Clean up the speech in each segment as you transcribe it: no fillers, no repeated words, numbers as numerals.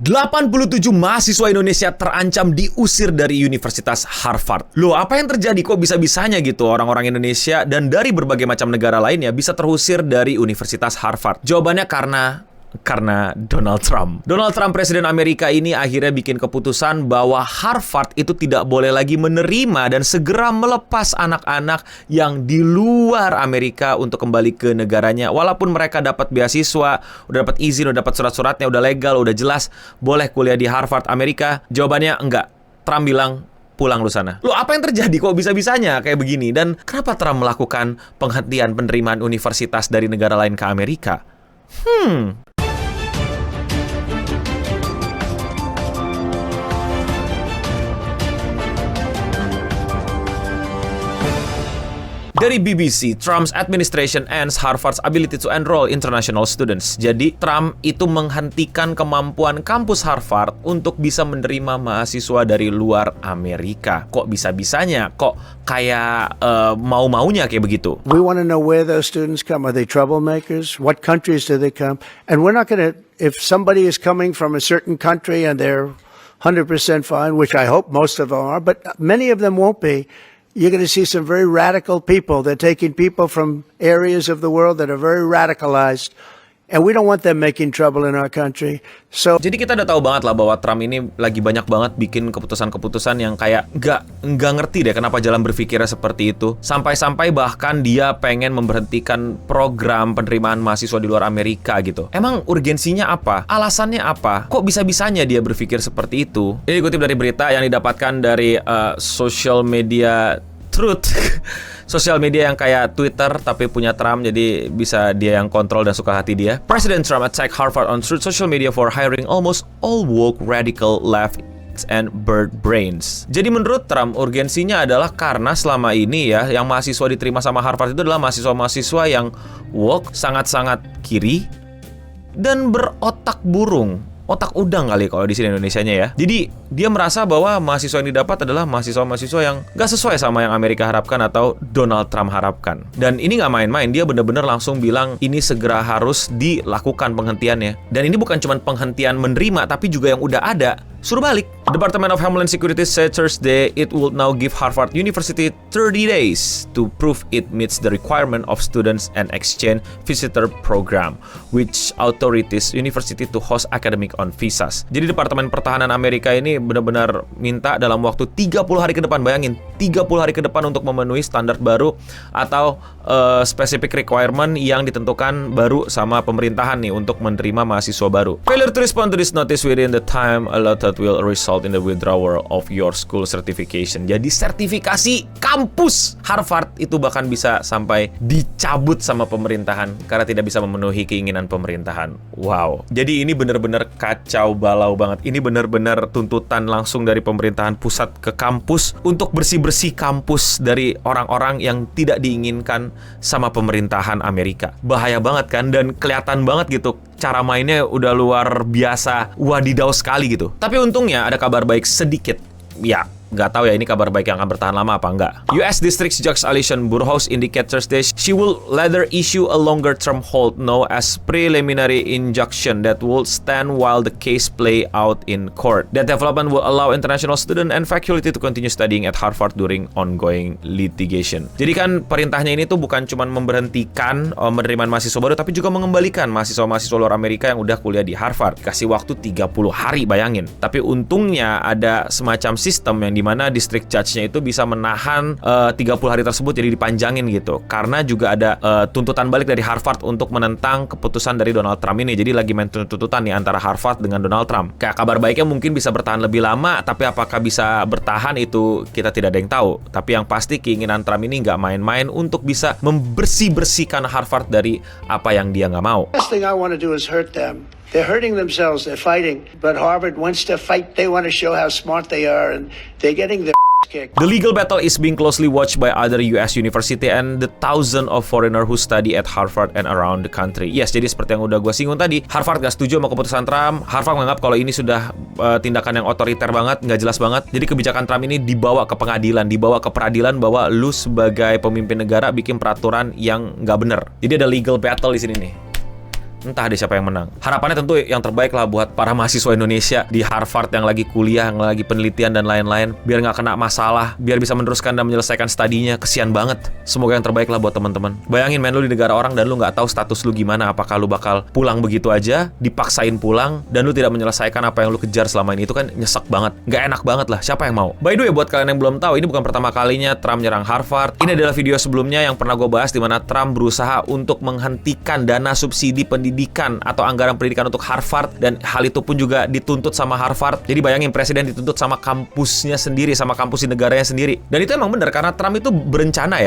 87 mahasiswa Indonesia terancam diusir dari Universitas Harvard. Loh, apa yang terjadi? Kok bisa-bisanya gitu orang-orang Indonesia dan dari berbagai macam negara lainnya bisa terusir dari Universitas Harvard? Jawabannya karena Donald Trump. Donald Trump, presiden Amerika ini akhirnya bikin keputusan bahwa Harvard itu tidak boleh lagi menerima dan segera melepas anak-anak yang di luar Amerika untuk kembali ke negaranya. Walaupun mereka dapat beasiswa, udah dapat izin, udah dapat surat-suratnya, udah legal, udah jelas, boleh kuliah di Harvard Amerika. Jawabannya enggak. Trump bilang, pulang lu sana. Loh, apa yang terjadi? Kok bisa-bisanya kayak begini? Dan kenapa Trump melakukan penghentian penerimaan universitas dari negara lain ke Amerika? Dari BBC, Trump's administration ends Harvard's ability to enroll international students. Jadi, Trump itu menghentikan kemampuan kampus Harvard untuk bisa menerima mahasiswa dari luar Amerika. Kok bisa-bisanya? Kok kayak mau-maunya kayak begitu? We want to know where those students come. Are they troublemakers? What countries do they come? And we're not going to, if somebody is coming from a certain country and they're 100% fine, which I hope most of them are, but many of them won't be, you're going to see some very radical people. They're taking people from areas of the world that are very radicalized. And we don't want them making trouble in our country. So, jadi kita udah tahu banget lah bahwa Trump ini lagi banyak banget bikin keputusan-keputusan yang kayak nggak ngerti deh kenapa jalan berpikirnya seperti itu. Sampai-sampai bahkan dia pengen memberhentikan program penerimaan mahasiswa di luar Amerika gitu. Emang urgensinya apa? Alasannya apa? Kok bisa-bisanya dia berpikir seperti itu? Ini dikutip dari berita yang didapatkan dari social media Truth. Sosial media yang kayak Twitter tapi punya Trump, jadi bisa dia yang kontrol dan suka hati dia. President Trump attacked Harvard on Truth social media for hiring almost all woke radical left and bird brains. Jadi menurut Trump, urgensinya adalah karena selama ini ya, yang mahasiswa diterima sama Harvard itu adalah mahasiswa-mahasiswa yang woke, sangat-sangat kiri, dan berotak burung. Otak udang kali kalau di sini Indonesianya ya. Jadi dia merasa bahwa mahasiswa yang didapat adalah mahasiswa-mahasiswa yang gak sesuai sama yang Amerika harapkan atau Donald Trump harapkan. Dan ini gak main-main, dia benar-benar langsung bilang ini segera harus dilakukan penghentiannya. Dan ini bukan cuma penghentian menerima, tapi juga yang udah ada suruh balik. Department of Homeland Security said Thursday it will now give Harvard University 30 days to prove it meets the requirement of students and exchange visitor program, which authorities university to host academic on visas. Jadi Departemen Pertahanan Amerika ini benar-benar minta dalam waktu 30 hari ke depan, bayangin, 30 hari ke depan untuk memenuhi standar baru atau specific requirement yang ditentukan baru sama pemerintahan nih untuk menerima mahasiswa baru. Failure to respond to this notice within the time allotted will result in the withdrawal of your school certification. Jadi sertifikasi kampus Harvard itu bahkan bisa sampai dicabut sama pemerintahan karena tidak bisa memenuhi keinginan pemerintahan. Wow. Jadi ini benar-benar kacau balau banget. Ini benar-benar tuntutan langsung dari pemerintahan pusat ke kampus untuk bersih-bersih kampus dari orang-orang yang tidak diinginkan sama pemerintahan Amerika. Bahaya banget kan, dan kelihatan banget gitu cara mainnya udah luar biasa wadidaw sekali gitu. Tapi untungnya ada kabar baik sedikit. Ya, nggak tahu ya ini kabar baik yang akan bertahan lama apa enggak. US District Judge Alison Burhouse indicate Thursday she will later issue a longer-term hold known as preliminary injunction that will stand while the case play out in court. That development will allow international student and faculty to continue studying at Harvard during ongoing litigation. Jadi kan perintahnya ini tuh bukan cuma memberhentikan penerimaan mahasiswa baru, tapi juga mengembalikan mahasiswa-mahasiswa luar Amerika yang udah kuliah di Harvard. Kasih waktu 30 hari, bayangin. Tapi untungnya ada semacam sistem yang dimana district judge-nya itu bisa menahan 30 hari tersebut jadi dipanjangin gitu. Karena juga ada tuntutan balik dari Harvard untuk menentang keputusan dari Donald Trump ini. Jadi lagi main tuntutan nih antara Harvard dengan Donald Trump. Kayak kabar baiknya mungkin bisa bertahan lebih lama, tapi apakah bisa bertahan itu kita tidak ada yang tahu. Tapi yang pasti keinginan Trump ini nggak main-main untuk bisa membersih-bersihkan Harvard dari apa yang dia nggak mau. last thing I want to do is hurt them. They're hurting themselves. They're fighting. But Harvard wants to fight. They want to show how smart they are, and they're getting their kicked. The legal battle is being closely watched by other US university and the thousands of foreigners who study at Harvard and around the country. Yes, jadi seperti yang udah gue singgung tadi, Harvard gak setuju sama keputusan Trump. Harvard menganggap kalau ini sudah tindakan yang otoriter banget, nggak jelas banget. Jadi kebijakan Trump ini dibawa ke pengadilan, dibawa ke peradilan bahwa lu sebagai pemimpin negara bikin peraturan yang nggak bener. Jadi ada legal battle di sini nih. Entah deh siapa yang menang. Harapannya tentu yang terbaik lah buat para mahasiswa Indonesia di Harvard yang lagi kuliah, yang lagi penelitian dan lain-lain, biar nggak kena masalah, biar bisa meneruskan dan menyelesaikan studinya. Kesian banget. Semoga yang terbaik lah buat teman-teman. Bayangin men, lu di negara orang dan lu nggak tahu status lu gimana, apakah lu bakal pulang begitu aja, dipaksain pulang, dan lu tidak menyelesaikan apa yang lu kejar selama ini. Itu kan nyesek banget, nggak enak banget lah. Siapa yang mau? By the way, buat kalian yang belum tahu, ini bukan pertama kalinya Trump nyerang Harvard. Ini adalah video sebelumnya yang pernah gue bahas di mana Trump berusaha untuk menghentikan dana subsidi pendidikan atau anggaran pendidikan untuk Harvard, dan hal itu pun juga dituntut sama Harvard. Jadi bayangin, presiden dituntut sama kampusnya sendiri, sama kampus di negaranya sendiri. Dan itu emang benar karena Trump itu berencana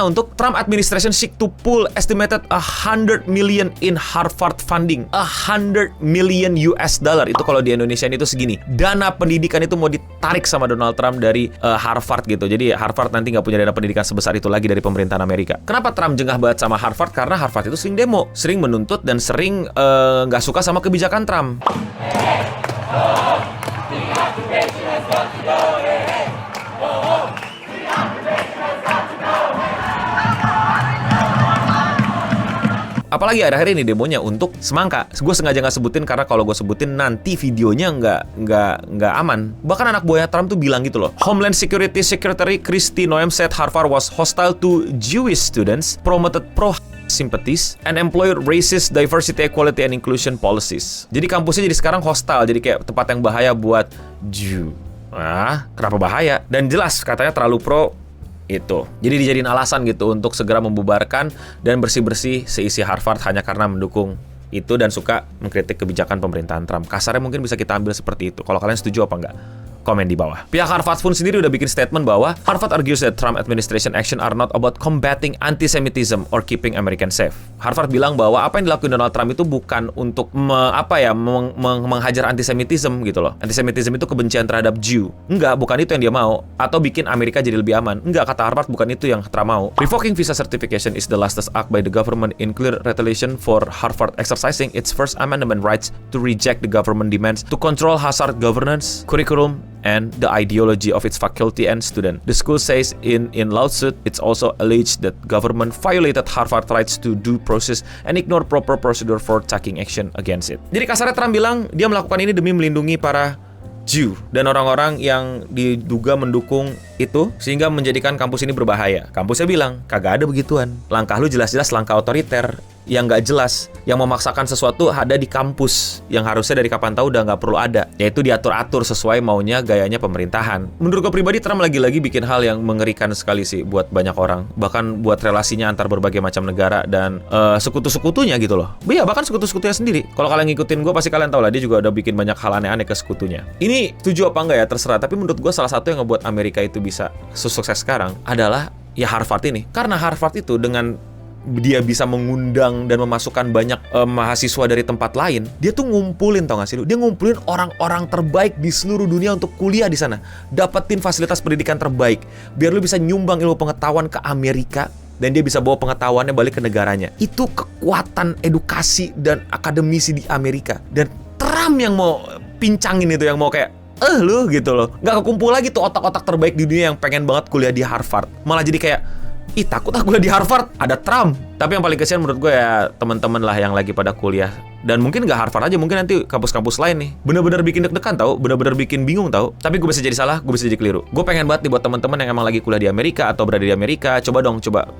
untuk Trump administration seek to pull estimated 100 million in Harvard funding. 100 million US dollar. Itu kalau di Indonesia itu segini. Dana pendidikan itu mau ditarik sama Donald Trump dari Harvard gitu. Jadi Harvard nanti nggak punya dana pendidikan sebesar itu lagi dari pemerintahan Amerika. Kenapa Trump jengah banget sama Harvard? Karena Harvard itu sering demo, sering menuntut, dan sering nggak suka sama kebijakan Trump. Apalagi akhir-akhir ini demonya untuk semangka. Gue sengaja nggak sebutin karena kalau gue sebutin nanti videonya nggak aman. Bahkan anak buahnya Trump tuh bilang gitu loh. Homeland Security Secretary Kristi Noem said Harvard was hostile to Jewish students, promoted sympathies, and employed racist diversity, equality, and inclusion policies. Jadi kampusnya jadi sekarang hostile, jadi kayak tempat yang bahaya buat Jew. Kenapa bahaya? Dan jelas katanya terlalu pro itu. Jadi dijadiin alasan gitu untuk segera membubarkan dan bersih-bersih seisi Harvard hanya karena mendukung itu dan suka mengkritik kebijakan pemerintahan Trump. Kasarnya mungkin bisa kita ambil seperti itu. Kalau kalian setuju apa enggak? Komen di bawah. Pihak Harvard pun sendiri udah bikin statement bahwa Harvard argues that Trump administration action are not about combating antisemitism or keeping Americans safe. Harvard bilang bahwa apa yang dilakukan Donald Trump itu bukan untuk menghajar antisemitism gitu loh. Antisemitism itu kebencian terhadap Jew. Enggak, bukan itu yang dia mau. Atau bikin Amerika jadi lebih aman. Enggak, kata Harvard, bukan itu yang Trump mau. Revoking visa certification is the latest act by the government in clear retaliation for Harvard exercising its First Amendment rights to reject the government demands to control Harvard governance, curriculum, and the ideology of its faculty and student. The school says in lawsuit, it's also alleged that government violated Harvard rights to due process and ignore proper procedure for taking action against it. Jadi kasarnya Trump bilang dia melakukan ini demi melindungi para Jew dan orang-orang yang diduga mendukung itu sehingga menjadikan kampus ini berbahaya. Kampusnya bilang, kagak ada begituan. Langkah lu jelas-jelas langkah otoriter yang nggak jelas, yang memaksakan sesuatu ada di kampus yang harusnya dari kapan tahu udah nggak perlu ada, yaitu diatur-atur sesuai maunya gayanya pemerintahan. Menurut gue pribadi, Trump lagi-lagi bikin hal yang mengerikan sekali sih buat banyak orang, bahkan buat relasinya antar berbagai macam negara dan sekutu-sekutunya gitu loh. Iya, bahkan sekutu-sekutunya sendiri. Kalau kalian ngikutin gue pasti kalian tahu lah, dia juga udah bikin banyak hal aneh-aneh ke sekutunya. Ini setuju apa enggak ya terserah, tapi menurut gue salah satu yang ngebuat Amerika itu bisa sukses sekarang adalah ya Harvard ini. Karena Harvard itu dengan dia bisa mengundang dan memasukkan banyak mahasiswa dari tempat lain, dia tuh ngumpulin, tau gak sih lu? Dia ngumpulin orang-orang terbaik di seluruh dunia untuk kuliah di sana, dapetin fasilitas pendidikan terbaik, biar lu bisa nyumbang ilmu pengetahuan ke Amerika dan dia bisa bawa pengetahuannya balik ke negaranya. Itu kekuatan edukasi dan akademisi di Amerika. Dan Trump yang mau pincangin itu, yang mau kayak lu gitu loh. Nggak kekumpul lagi tuh otak-otak terbaik di dunia yang pengen banget kuliah di Harvard. Malah jadi kayak, takut kuliah di Harvard, ada Trump. Tapi yang paling kesian menurut gue ya teman-teman lah yang lagi pada kuliah. Dan mungkin nggak Harvard aja, mungkin nanti kampus-kampus lain nih. Bener-bener bikin deg-degan tau, bener-bener bikin bingung tau. Tapi gue bisa jadi salah, gue bisa jadi keliru. Gue pengen banget nih buat teman-teman yang emang lagi kuliah di Amerika atau berada di Amerika, coba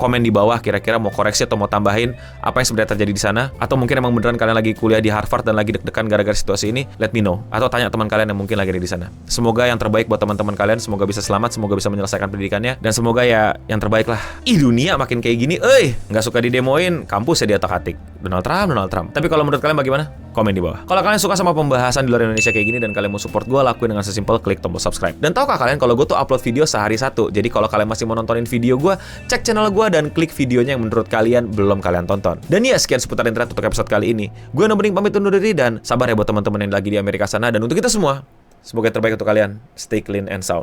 komen di bawah kira-kira mau koreksi atau mau tambahin apa yang sebenarnya terjadi di sana. Atau mungkin emang beneran kalian lagi kuliah di Harvard dan lagi deg-degan gara-gara situasi ini, let me know. Atau tanya teman kalian yang mungkin lagi ada di sana. Semoga yang terbaik buat teman-teman kalian, semoga bisa selamat, semoga bisa menyelesaikan pendidikannya, dan semoga ya yang terbaik lah. Dunia makin kayak gini, nggak suka didemoin, kampus ya di otak-atik. Donald Trump. Tapi kalau menurut kalian bagaimana? Komen di bawah. Kalau kalian suka sama pembahasan di luar Indonesia kayak gini dan kalian mau support gue, lakuin dengan sesimpel klik tombol subscribe. Dan tahukah kalian kalau gue tuh upload video sehari satu. Jadi kalau kalian masih mau nontonin video gue, cek channel gue dan klik videonya yang menurut kalian belum kalian tonton. Dan ya, sekian seputar internet untuk episode kali ini. Gue Nobening pamit undur diri dan sabar ya buat teman-teman yang lagi di Amerika sana. Dan untuk kita semua, semoga yang terbaik untuk kalian. Stay clean and sound.